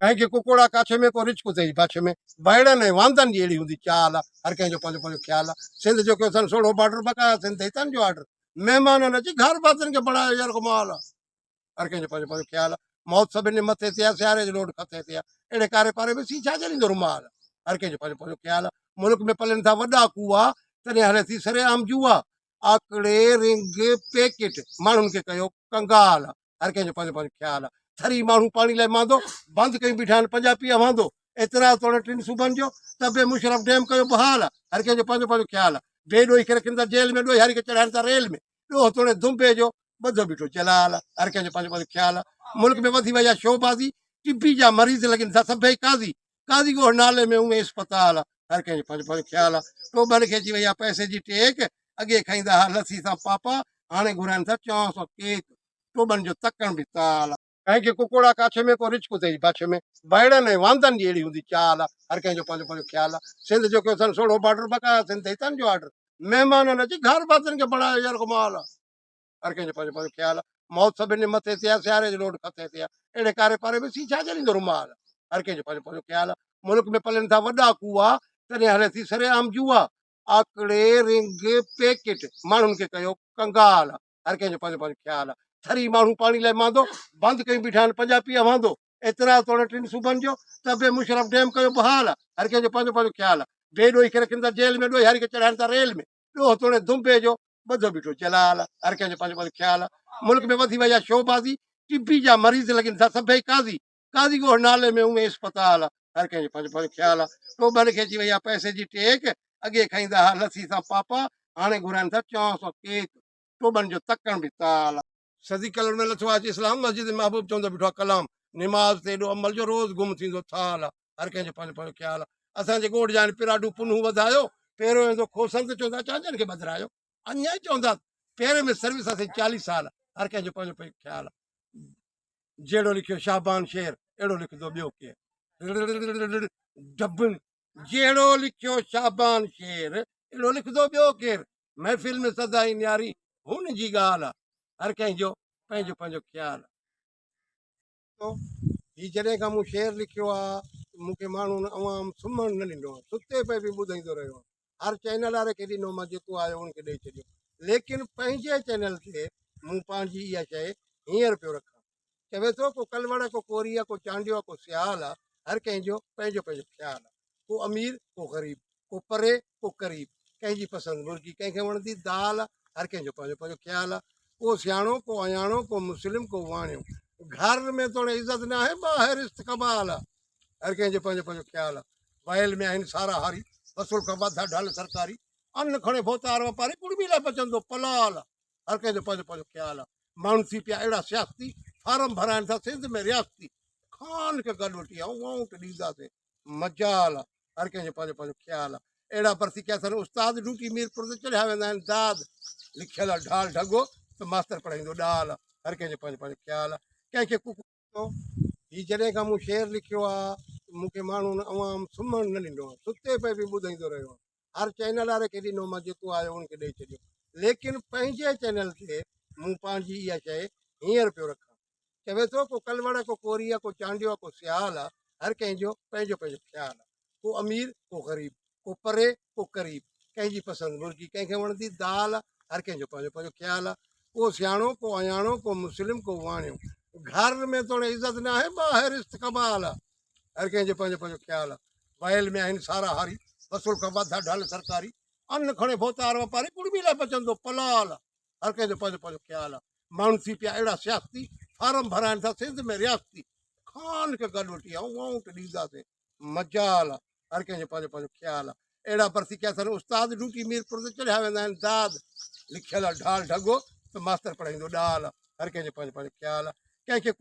कंहिंखे कुकड़ा काछे में को रिच कुते पाछे में बाहिड़नि ऐं वांदनि जी अहिड़ी हूंदी चाल आहे हर कंहिंजो पंहिंजो पंहिंजो ख़्यालु आहे सिंध जो कयो अथनि सोढ़ो बॉर्डर बकाया सिंध हितां जो ऑर्डर महिमाननि अची घर वासियुनि खे बणायो यार कमाल आहे हर कंहिंजो पंहिंजो पंहिंजो ख़्यालु आहे मौत सभिनी मथे ते आहे सियारे जो लोड खते ते आहे अहिड़े कारे पारे में सी छा जलींदो रुमाल हर कंहिंजो पंहिंजो पंहिंजो ख़्यालु आहे मुल्क में पलनि था वॾा कुआ तॾहिं हले थी सरेआम जुआ आकड़े रिंग पैकेट माण्हुनि खे कयो कंगाल हर कंहिंजो पंहिंजो पंहिंजो ख़्यालु आहे थरी माण्हू पाणी लाइ मांदो बंदि कयूं बीठा आहिनि पंजाबी वांदो एतिरा तोड़े टिनि सूबनि जो त बे मुशरफ डैम कयो बहाल हर कंहिंजो पंहिंजो पंहिंजो ख़्यालु आहे बे ॾोही खे रखनि था जेल में ॾोही हरी खे चढ़ाइनि था रेल में ॾोह तोड़े दुंबे जो ॿधो बीठो जलाल हर कंहिंजो पंहिंजो पंहिंजो ख़्यालु आहे मुल्क में वधी वई आहे शोबाज़ी टिबी जा मरीज़ लॻनि था सभई काज़ी काज़ी ॻोठ नाले में उहे इस्पताल आहे हर कंहिंजो पंहिंजो पंहिंजो ख़्यालु आहे टोबनि खे अची वई आहे पैसे जी टेक अॻे खाईंदा हुआ लसी सां पापा हाणे घुराइनि था चौं सौ केक टोबनि जो तकण बि ताल कंहिंखे कुकड़ा काछे में को रिच कुते पाछे में बाहिड़नि ऐं वांदनि जी अहिड़ी हूंदी चाल आहे हर कंहिंजो पंहिंजो पंहिंजो ख़्यालु आहे सिंध जो कयो अथनि सोढ़ो बॉर्डर बकाया सिंध हितां जो ऑर्डर महिमाननि अची घर वासियुनि खे बणायो यार कमाल आहे हर कंहिंजो पंहिंजो पंहिंजो ख़्यालु आहे मौत सभिनी मथे ते आहे सियारे जो लोड खते ते आहे अहिड़े कारे पारे में सी छा जलींदो रुमाल हर कंहिंजो पंहिंजो पंहिंजो ख़्यालु आहे मुल्क में पलनि था वॾा कुआ तॾहिं हले थी सरेआम जुआ आकड़े रिंग पैकेट माण्हुनि खे कयो कंगाल हर कंहिंजो पंहिंजो पंहिंजो ख़्यालु आहे थरी माण्हू पाणी लाइ मांदो बंदि कयूं बीठा आहिनि पंजाबी वांदो एतिरा तोड़े टिनि सूबनि जो त बे मुशरफ डैम कयो बहाल हर कंहिंजो पंहिंजो पंहिंजो ख़्यालु आहे बे ॾोही खे रखनि था जेल में ॾोही हरी खे चढ़ाइनि था रेल में ॾोह तोड़े दुंबे जो ॿधो बीठो जलाल हर कंहिंजो पंहिंजो पंहिंजो ख़्यालु आहे मुल्क में वधी वई आहे शोबाज़ी टिबी जा मरीज़ लॻनि था सभई काज़ी काज़ी ॻोठ नाले में उहे इस्पताल आहे हर कंहिंजो पंहिंजो पंहिंजो ख़्यालु आहे टोबनि खे अची वई आहे पैसे जी टेक अॻे खाईंदा हुआ लसी सां पापा हाणे घुराइनि था चौं सौ केक टोबनि जो तकण बि ताल आहे सदी कलर में लथो आहे इस्लाम मस्जिद महबूब चवंदो बीठो आहे कलाम निमाज़ ते एॾो अमल जो रोज़ गुम थींदो थाल आहे हर कंहिंजो पंहिंजो पंहिंजो ख़्यालु आहे असांजे ॻोठ जा आहिनि पिराडू पुनू वधायो पहिरियों वेंदो खोसंत चवंदा चांचनि खे बदिरायो अञा ई चवंदा पहिरें में सर्विस असां 40 साल हर कंहिंजो पंहिंजो पंहिंजो ख़्यालु आहे जहिड़ो लिखियो शाहबान शेर अहिड़ो लिखंदो ॿियो केरु डबल जहिड़ो लिखियो शाहबान शेर अहिड़ो लिखंदो ॿियो केरु महफ़िल में सदाई न्यारी हुन जी ॻाल्हि आहे हर कंहिंजो पंहिंजो पंहिंजो ख़्यालु आहे हीउ जॾहिं खां मूं शेर लिखियो आहे मूंखे माण्हुनि अवाम सुम्हणु न ॾिनो आहे सुते पिए बि ॿुधाईंदो रहियो आहे हर चैनल वारे खे ॾिनो मां जेको आयो उनखे ॾेई छॾियो लेकिन पंहिंजे चैनल खे मूं पंहिंजी इहा शइ हींअर पियो रखां चवे थो को कलवड़ को कोरी आहे को चांडियो आहे को सियाल आहे हर कंहिंजो पंहिंजो पंहिंजो ख़्यालु आहे को अमीर को ग़रीब को परे को क़रीब कंहिंजी पसंदि मुर्गी कंहिंखे वणंदी दाल हर कंहिंजो पंहिंजो पंहिंजो ख़्यालु आहे को सियाणो को अयाणो को मुस्लिम को वाणियो घर में तोड़े इज़त न आहे ॿाहिरि इस्तक़बाल आहे हर कंहिंजो पंहिंजो पंहिंजो ख़्यालु आहे वयल में आहिनि सारा हारी वसूल खां वाधा ढल सरकारी अन्न खणे भोतार वापारी कुड़मी लाइ बचंदो पलाल हर कंहिंजो पंहिंजो पंहिंजो ख़्यालु आहे माण्हू थी पिया अहिड़ा सियासती फार्म भराइनि था सिंध में रियासती खान खे गॾु वठी आऊं ॾींदासीं मजाल आहे हर कंहिंजो पंहिंजो पंहिंजो ख़्यालु आहे अहिड़ा भर्ती कया अथनि उस्ताद ड्यूटी मीरपुर ते चढ़िया वेंदा आहिनि दाद लिखियल आहे ढाल ढगो त मास्तर पढ़ाईंदो ॾाल हर कंहिंजो पंहिंजो पंहिंजो ख़्यालु आहे कंहिंखे हीउ जॾहिं खां मूं शेर लिखियो आहे मूंखे माण्हुनि अवाम सुम्हणु न ॾिनो आहे सुते पिए बि ॿुधाईंदो रहियो आहे हर चैनल वारे खे ॾिनो मां जेको आयो उनखे ॾेई छॾियो लेकिन पंहिंजे चैनल खे मूं पंहिंजी इहा शइ हींअर पियो रखां चवे थो को कलवड़ को कोरी आहे को चांडियो आहे को सियाल आहे हर कंहिंजो पंहिंजो पंहिंजो ख़्यालु आहे को अमीर को ग़रीब को परे को क़रीब कंहिंजी पसंदि मुर्गी कंहिंखे वणंदी दाल हर कंहिंजो पंहिंजो पंहिंजो ख़्यालु आहे को सियाणो को अयाणो को मुस्लिम को वाणियो घर में तोड़े इज़त न आहे ॿाहिरि इस्तक़बाल आहे हर कंहिंजो पंहिंजो पंहिंजो ख़्यालु आहे वयल में आहिनि सारा हारी वसूल खां वाधा ढल सरकारी अन्न खणे भोतार वापारी कुड़मी लाइ बचंदो पलाल हर कंहिंजो पंहिंजो पंहिंजो ख़्यालु आहे माण्हू थी पिया अहिड़ा सियासती फार्म भराइनि था सिंध में रियासती खान खे गॾु वठी आऊं ॾींदासीं मजाल आहे हर कंहिंजो पंहिंजो पंहिंजो ख़्यालु आहे अहिड़ा भर्ती कया अथनि उस्ताद ड्यूटी मीरपुर ते चढ़िया वेंदा आहिनि दाद लिखियल आहे ढाल ढगो त मास्तर पढ़ाईंदो ॾाल हर कंहिंजो पंहिंजो पंहिंजो ख़्यालु आहे कंहिंखे